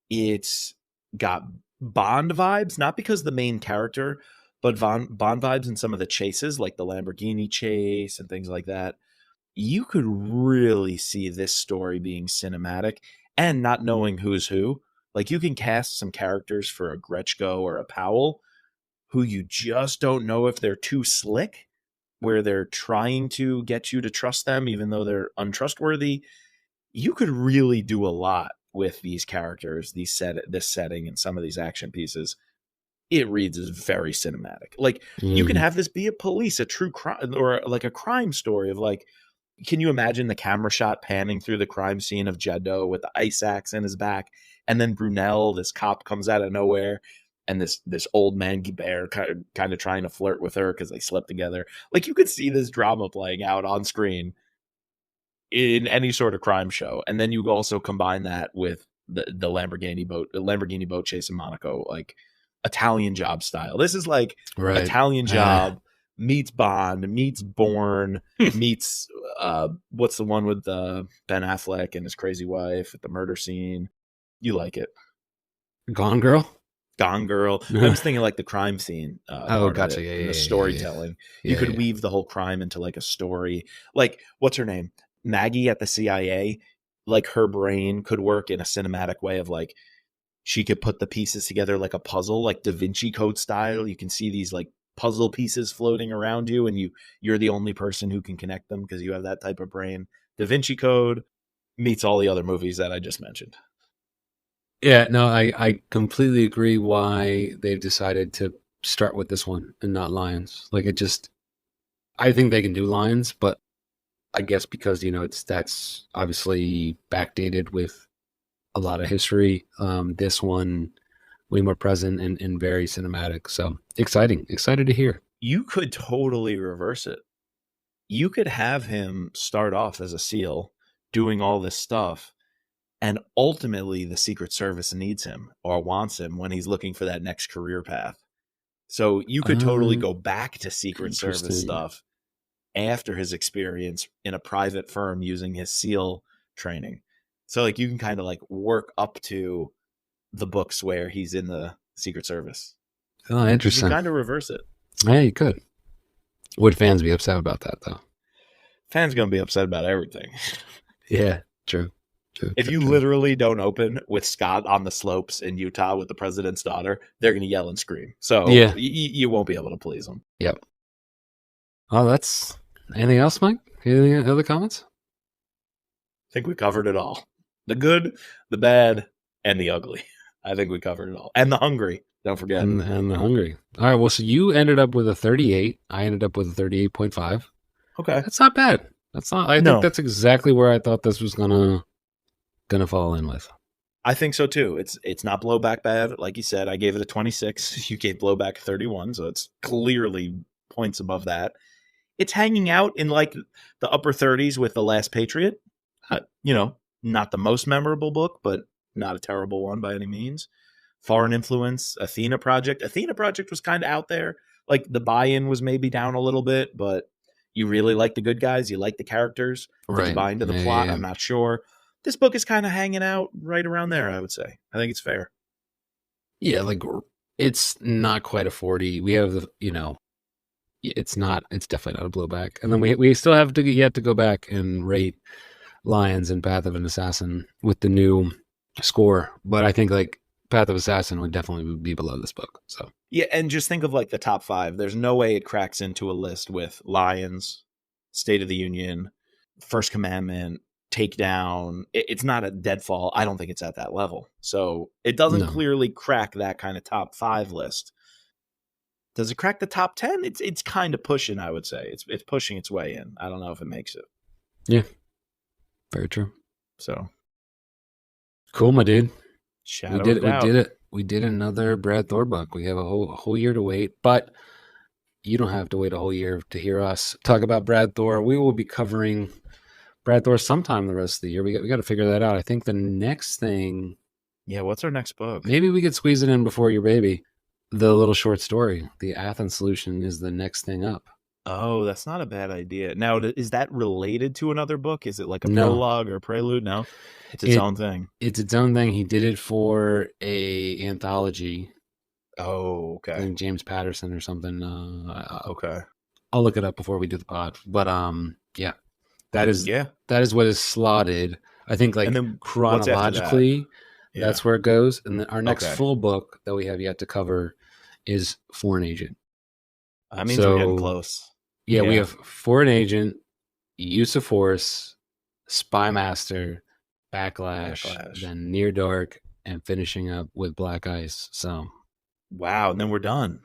It's got Bond vibes, not because the main character, but Bond vibes in some of the chases, like the Lamborghini chase and things like that. you could really see this story being cinematic and not knowing who's who. Like, you can cast some characters for a Gretchko or a Powell who you just don't know if they're too slick, where they're trying to get you to trust them even though they're untrustworthy. You could really do a lot with these characters, this setting, and some of these action pieces. It reads as very cinematic. Like, you can have this be a true crime, or like a crime story of like, can you imagine the camera shot panning through the crime scene of Jadot with the ice axe in his back, and then Brunel, this cop, comes out of nowhere, and this old man Guibert kind of trying to flirt with her because they slept together. Like, you could see this drama playing out on screen in any sort of crime show, and then you also combine that with the Lamborghini boat chase in Monaco, like Italian Job style. This is like Italian Job meets Bond, meets Bourne, meets what's the one with Ben Affleck and his crazy wife at the murder scene? You like it? Gone Girl. Gone Girl. I was thinking like the crime scene. Gotcha. The storytelling. You could weave the whole crime into like a story. Like, what's her name? Maggie at the CIA. Like, her brain could work in a cinematic way of like, she could put the pieces together like a puzzle, like Da Vinci Code style. You can see these like puzzle pieces floating around you, and you're the only person who can connect them because you have that type of brain. Da Vinci Code meets all the other movies that I just mentioned. Yeah, no, I completely agree why they've decided to start with this one and not Lions. Like, I think they can do Lions, but I guess because, that's obviously backdated with a lot of history. This one, way more present and very cinematic. So excited to hear. You could totally reverse it. You could have him start off as a SEAL doing all this stuff, and ultimately the Secret Service needs him or wants him when he's looking for that next career path. So you could totally go back to Secret Service stuff after his experience in a private firm using his SEAL training. So like, you can kind of like work up to the books where he's in the Secret Service. Oh, interesting. You kind of reverse it. Yeah, you could. Would fans be upset about that, though? Fans going to be upset about everything. Yeah, true. If you literally don't open with Scot on the slopes in Utah with the president's daughter, they're going to yell and scream. So yeah, you won't be able to please them. Yep. Oh, that's... Anything else, Mike? Any other comments? I think we covered it all. The good, the bad, and the ugly. I think we covered it all. And the hungry. Don't forget. And the hungry. All right, well, so you ended up with a 38. I ended up with a 38.5. Okay. That's not bad. I think that's exactly where I thought this was gonna fall in with. I think so too. It's not Blowback bad. Like you said, I gave it a 26. You gave Blowback 31, so it's clearly points above that. It's hanging out in like the upper 30s with The Last Patriot. Not the most memorable book, but not a terrible one by any means. Foreign Influence, Athena Project. Athena Project was kind of out there. Like, the buy-in was maybe down a little bit, but you really like the good guys. You like the characters. Right. Did you buy into the plot? Yeah. I'm not sure. This book is kind of hanging out right around there, I would say. I think it's fair. Yeah, like, it's not quite a 40. We have it's definitely not a Blowback. And then we still have to go back and rate Lions and Path of an Assassin with the new score. But I think like Path of Assassin would definitely be below this book. So yeah, and just think of like the top 5. There's no way it cracks into a list with Lions, State of the Union, First Commandment, Takedown. It's not a Deadfall. I don't think it's at that level. So it doesn't clearly crack that kind of top 5 list. Does it crack the top 10? It's kind of pushing, I would say. It's pushing its way in. I don't know if it makes it. Yeah. Very true. So cool, my dude. We did it. We did another Brad Thor book. We have a whole year to wait, but you don't have to wait a whole year to hear us talk about Brad Thor. We will be covering Brad Thor sometime the rest of the year. We got to figure that out. I think the next thing. Yeah, what's our next book? Maybe we could squeeze it in before your baby. The little short story, The Athens Solution, is the next thing up. Oh, that's not a bad idea. Now, is that related to another book? Is it like a prologue or a prelude? No, it's its own thing. It's its own thing. He did it for a anthology. Oh, okay. I think James Patterson or something. Okay. I'll look it up before we do the pod. But yeah, That is what is slotted. I think like And then what's after that? chronologically, Yeah. that's where it goes. And then our next Okay. full book that we have yet to cover is Foreign Agent. That means we're getting close. Yeah, we have Foreign Agent, Use of Force, Spy Master, Backlash, then Near Dark, and finishing up with Black Ice. So, wow, and then we're done.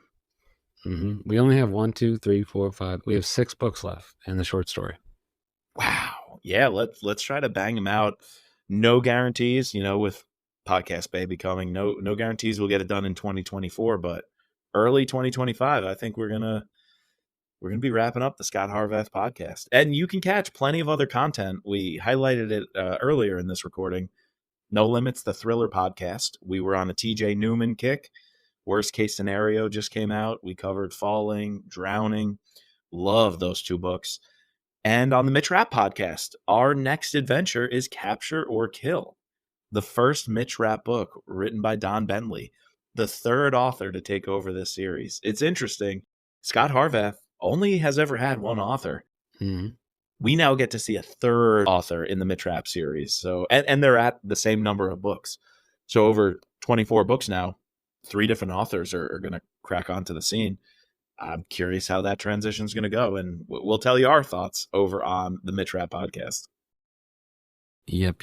We only have 1, 2, 3, 4, 5. We have 6 books left and the short story. Wow. Yeah, let's try to bang them out. No guarantees, with Podcast Baby coming. No guarantees we'll get it done in 2024, but early 2025, I think we're gonna be wrapping up the Scot Harvath podcast. And you can catch plenty of other content. We highlighted it earlier in this recording. No Limits, the thriller podcast. We were on a TJ Newman kick. Worst Case Scenario just came out. We covered Falling, Drowning. Love those 2 books. And on the Mitch Rapp podcast, our next adventure is Capture or Kill, the first Mitch Rapp book written by Don Bentley, the 3rd author to take over this series. It's interesting. Scot Harvath only has ever had 1 author. Mm-hmm. We now get to see a 3rd author in the Mitch Rapp series. So, and they're at the same number of books. So over 24 books now, 3 different authors are going to crack onto the scene. I'm curious how that transition is going to go, and we'll tell you our thoughts over on the Mitch Rapp podcast. Yep.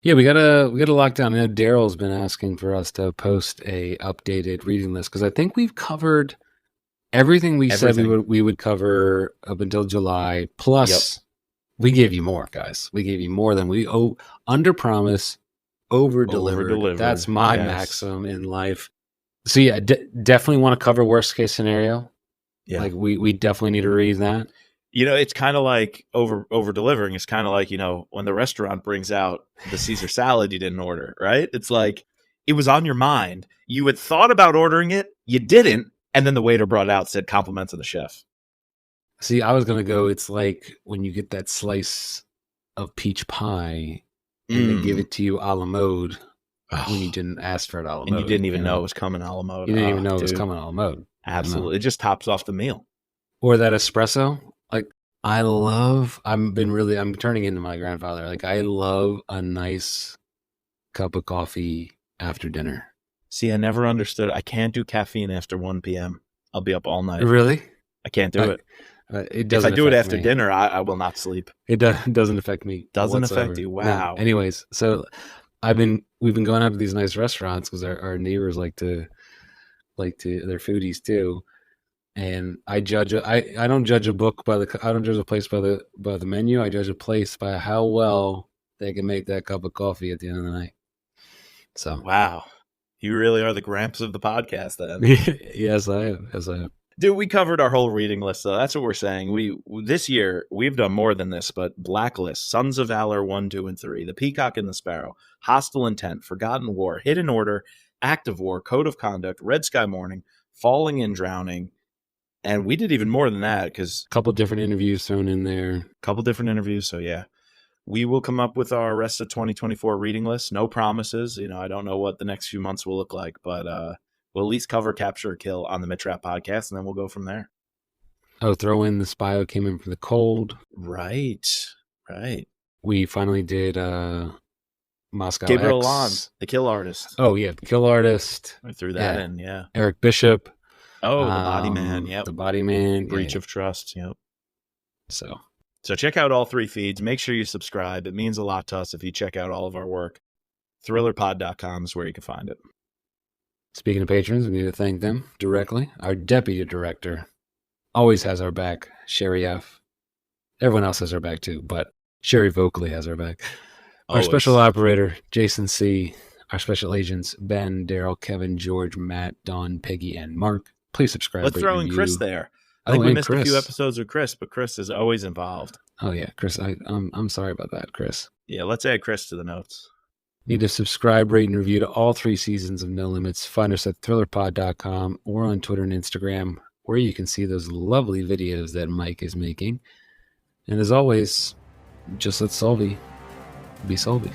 Yeah, we gotta lock down. I know Daryl's been asking for us to post a updated reading list because I think we've covered everything we said we would cover up until July. Plus, we gave you more, guys. We gave you more than we owe. Under promise, over delivered. That's my maxim in life. So yeah, definitely want to cover Worst Case Scenario. Yeah, like we definitely need to read that. It's kind of like over delivering. It's kind of like, when the restaurant brings out the Caesar salad you didn't order, right? It's like it was on your mind. You had thought about ordering it, you didn't, and then the waiter brought it out, said compliments of the chef. See, I was gonna go. It's like when you get that slice of peach pie and they give it to you a la mode when you didn't ask for it a la mode. And you didn't even know it was coming a la mode. You didn't even know it was coming a la mode. Absolutely. It just tops off the meal. Or that espresso. Like, I'm turning into my grandfather. Like, I love a nice cup of coffee after dinner. See, I never understood. I can't do caffeine after 1 p.m. I'll be up all night. Really? I can't do it. If I do it after dinner, I will not sleep. It doesn't affect me. Doesn't whatsoever. Affect you? Wow. No. Anyways, so we've been going out to these nice restaurants because our neighbors like to they're foodies too. And I don't judge a book I don't judge a place by the menu. I judge a place by how well they can make that cup of coffee at the end of the night. So wow, you really are the Gramps of the podcast then. Yes, I am. Dude, we covered our whole reading list, though. That's what we're saying. This year we've done more than this, but Blacklist, Sons of Valor 1, 2, and 3, The Peacock and the Sparrow, Hostile Intent, Forgotten War, Hidden Order, Act of War, Code of Conduct, Red Sky Morning, Falling and Drowning. And we did even more than that because a couple different interviews thrown in there. So yeah, we will come up with our rest of 2024 reading list. No promises. I don't know what the next few months will look like, but we'll at least cover Capture or Kill on the Mitch Rapp podcast, and then we'll go from there. Oh, throw in The Spy Who Came In from the Cold. Right. We finally did Moscow Gabriel X. Alon, The Kill Artist. Oh yeah, The Kill Artist. I threw that in. Yeah. Eric Bishop. Oh, The Body Man. Yep. The Body Man. Breach of Trust. Yep. So check out all 3 feeds. Make sure you subscribe. It means a lot to us if you check out all of our work. Thrillerpod.com is where you can find it. Speaking of patrons, we need to thank them directly. Our deputy director always has our back, Sherry F. Everyone else has our back too, but Sherry vocally has our back. Our special operator, Jason C. Our special agents, Ben, Daryl, Kevin, George, Matt, Don, Peggy, and Mark. Please subscribe. Let's throw in Chris there. I think we missed a few episodes with Chris, but Chris is always involved. Oh yeah, Chris. I'm sorry about that, Chris. Yeah, let's add Chris to the notes. Need to subscribe, rate, and review to all 3 seasons of No Limits. Find us at thrillerpod.com or on Twitter and Instagram, where you can see those lovely videos that Mike is making. And as always, just let Solvy be Solvy.